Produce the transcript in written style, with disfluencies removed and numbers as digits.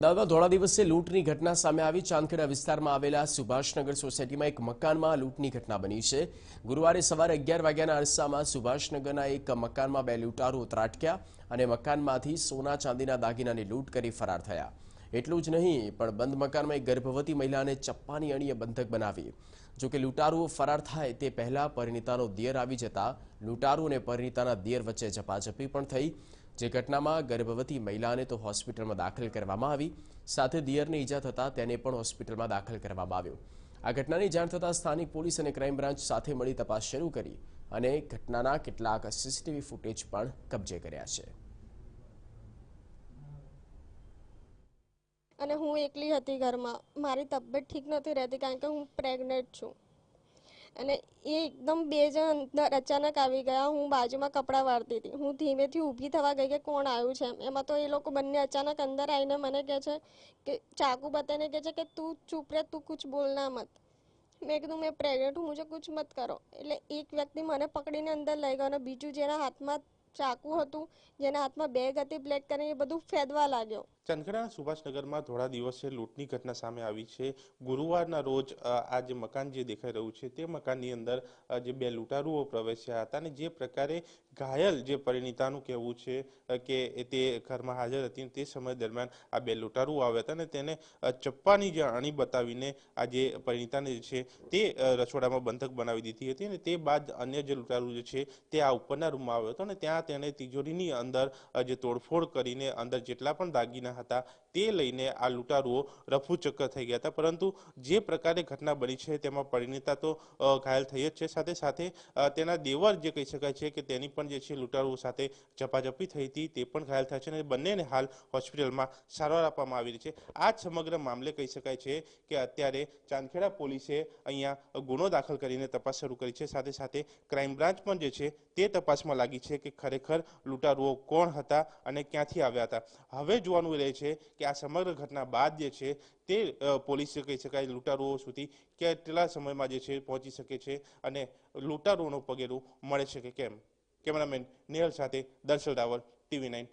દાદા ધોળા દિવસે લૂંટની ઘટના સામે આવી ચાંદખેડા વિસ્તારમાં આવેલા સુભાષનગર સોસાયટીમાં એક મકાનમાં લૂંટની ઘટના બની છે। ગુરુવારે સવારે 11 વાગ્યાના અરસામાં સુભાષનગરના એક મકાનમાં બે લૂંટારુઓ ત્રાટક્યા અને મકાનમાંથી સોના ચાંદીના દાગીનાની લૂંટ કરી ફરાર થયા। એટલું જ નહીં પણ બંધ મકાનમાં એક ગર્ભવતી મહિલાને ચપ્પાની અણીએ બંધક બનાવી। જો કે લૂંટારુઓ ફરાર થાય તે પહેલા પરિણીતાનો દિયર આવી જતા લૂંટારુ અને પરિણીતાના દિયર વચ્ચે ઝપાઝપી પણ થઈ। જે ઘટનામાં ગર્ભવતી મહિલાને તો હોસ્પિટલમાં દાખલ કરવામાં આવી, સાથે દિયરને ઈજા થતાં તેને પણ હોસ્પિટલમાં દાખલ કરવામાં આવ્યો। આ ઘટનાની જાણ થતાં સ્થાનિક પોલીસ અને ક્રાઇમ બ્રાન્ચ સાથે મળી તપાસ શરૂ કરી અને ઘટનાના કેટલાક સીસીટીવી ફૂટેજ પણ કબજે કર્યા છે। અને હું એકલી હતી ઘરમાં, મારી તબિયત ઠીક નથી રહેતી કારણ કે હું પ્રેગ્નેન્ટ છું। અને એ એકદમ બે જણ અંદર અચાનક આવી ગયા। હું બાજુમાં કપડાં વાળતી હતી, હું ધીમેથી ઊભી થવા ગઈ કે કોણ આવ્યું છે એમાં તો એ લોકો બંને અચાનક અંદર આવીને મને કહે છે કે ચાકુ બતાવીને કહે છે કે તું ચૂપ રહે, તું કુછ બોલના મત। મેં કીધું મેં પ્રેગ્નેન્ટ હું, મુझे कुछ मत करो। એટલે એક વ્યક્તિ મને પકડીને અંદર લઈ ગયો અને બીજું જેના હાથમાં ચાકુ હતું, જેના હાથમાં બેગ હતી બ્લેક કરીને, એ બધું ફેદવા લાગ્યો। ચાંદખેડાના સુભાષનગરમાં ધોળા દિવસે લૂંટની ઘટના સામે આવી છે। ગુરુવારના રોજ આ જે મકાન જે દેખાઈ રહ્યું છે તે મકાનની અંદર જે બે લૂંટારુઓ પ્રવેશ્યા હતા અને જે પ્રકારે ઘાયલ જે પરિણીતાનું કહેવું છે કે તે ઘરમાં હાજર હતી, તે સમય દરમિયાન આ બે લૂંટારુઓ આવ્યા હતા અને તેને ચપ્પાની જે અણી બતાવીને આ જે પરિણીતાને જે છે તે રસોડામાં બંધક બનાવી દીધી હતી અને તે બાદ અન્ય જે લૂંટારુ જે છે તે આ ઉપરના રૂમમાં આવ્યો હતો અને ત્યાં તેણે તિજોરીની અંદર જે તોડફોડ કરીને અંદર જેટલા પણ દાગીના હતા તે લઈને આ લૂંટારુઓ રફુચક્કર થઈ ગયા હતા। પરંતુ જે પ્રકારે ઘટના બની છે તેમાં પરિણીતા તો ઘાયલ થઈ જ છે, સાથે સાથે તેના દેવર જે કહી શકાય છે કે તેની પણ જે છે લૂંટારુઓ સાથે ઝપાઝપી થઈ હતી, તે પણ ઘાયલ થયા છે અને બંનેને હાલ હોસ્પિટલમાં સારવાર આપવામાં આવી રહી છે। આ જ સમગ્ર મામલે કહી શકાય છે કે અત્યારે ચાંદખેડા પોલીસે અહીંયા ગુનો દાખલ કરીને તપાસ શરૂ કરી છે, સાથે સાથે ક્રાઇમ બ્રાન્ચ પણ જે છે તે તપાસમાં લાગી છે કે ખરેખર લૂંટારુઓ કોણ હતા અને ક્યાંથી આવ્યા હતા। હવે જોવાનું રહે છે કે આ સમગ્ર ઘટના બાદ જે છે તે પોલીસ કહી શકાય લૂંટારુઓ સુધી કેટલા સમયમાં જે છે પહોંચી શકે છે અને લૂંટારુઓનું પગેરું મળે છે કે કેમ। કેમેરામેન નેહલ સાથે દર્શલ રાવલ, TV9